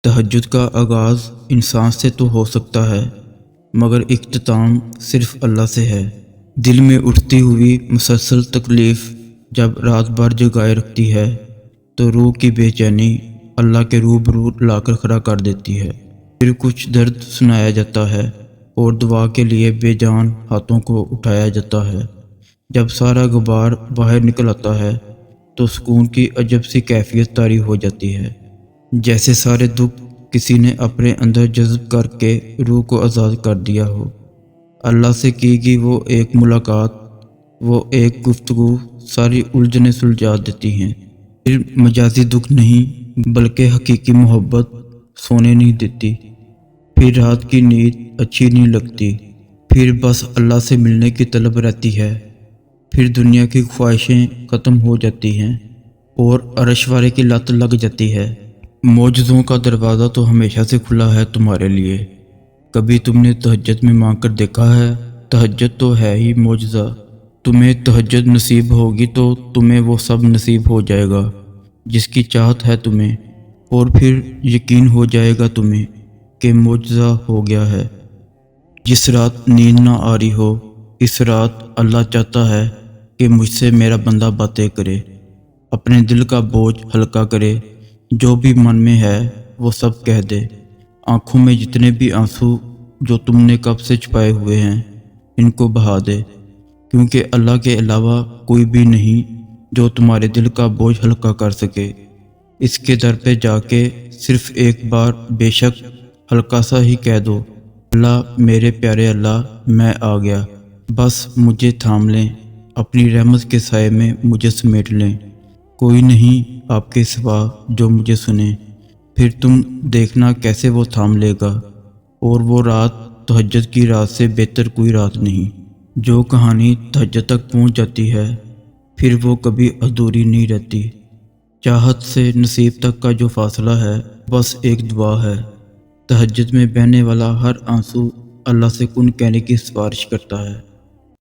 تہجد کا آغاز انسان سے تو ہو سکتا ہے، مگر اختتام صرف اللہ سے ہے۔ دل میں اٹھتی ہوئی مسلسل تکلیف جب رات بھر جگائے رکھتی ہے تو روح کی بے چینی اللہ کے روبرو لا کر کھڑا کر دیتی ہے۔ پھر کچھ درد سنایا جاتا ہے اور دعا کے لیے بے جان ہاتھوں کو اٹھایا جاتا ہے۔ جب سارا غبار باہر نکل آتا ہے تو سکون کی عجب سی کیفیت طاری ہو جاتی ہے، جیسے سارے دکھ کسی نے اپنے اندر جذب کر کے روح کو آزاد کر دیا ہو۔ اللہ سے کی گئی وہ ایک ملاقات، وہ ایک گفتگو ساری الجھنیں سلجھا دیتی ہیں۔ پھر مجازی دکھ نہیں بلکہ حقیقی محبت سونے نہیں دیتی۔ پھر رات کی نیند اچھی نہیں لگتی۔ پھر بس اللہ سے ملنے کی طلب رہتی ہے۔ پھر دنیا کی خواہشیں ختم ہو جاتی ہیں اور عرش والے کی لت لگ جاتی ہے۔ معجزوں کا دروازہ تو ہمیشہ سے کھلا ہے تمہارے لیے۔ کبھی تم نے تہجد میں مانگ کر دیکھا ہے؟ تہجد تو ہے ہی معجزہ۔ تمہیں تہجد نصیب ہوگی تو تمہیں وہ سب نصیب ہو جائے گا جس کی چاہت ہے تمہیں، اور پھر یقین ہو جائے گا تمہیں کہ معجزہ ہو گیا ہے۔ جس رات نیند نہ آ رہی ہو، اس رات اللہ چاہتا ہے کہ مجھ سے میرا بندہ باتیں کرے، اپنے دل کا بوجھ ہلکا کرے، جو بھی من میں ہے وہ سب کہہ دے۔ آنکھوں میں جتنے بھی آنسو جو تم نے کب سے چھپائے ہوئے ہیں ان کو بہا دے، کیونکہ اللہ کے علاوہ کوئی بھی نہیں جو تمہارے دل کا بوجھ ہلکا کر سکے۔ اس کے در پہ جا کے صرف ایک بار بے شک ہلکا سا ہی کہہ دو، اللہ میرے پیارے اللہ، میں آ گیا، بس مجھے تھام لیں، اپنی رحمت کے سائے میں مجھے سمیٹ لیں، کوئی نہیں آپ کے سوا جو مجھے سنے۔ پھر تم دیکھنا کیسے وہ تھام لے گا، اور وہ رات تہجد کی رات سے بہتر کوئی رات نہیں۔ جو کہانی تہجد تک پہنچ جاتی ہے پھر وہ کبھی ادھوری نہیں رہتی۔ چاہت سے نصیب تک کا جو فاصلہ ہے بس ایک دعا ہے۔ تہجد میں بہنے والا ہر آنسو اللہ سے کن کہنے کی سفارش کرتا ہے۔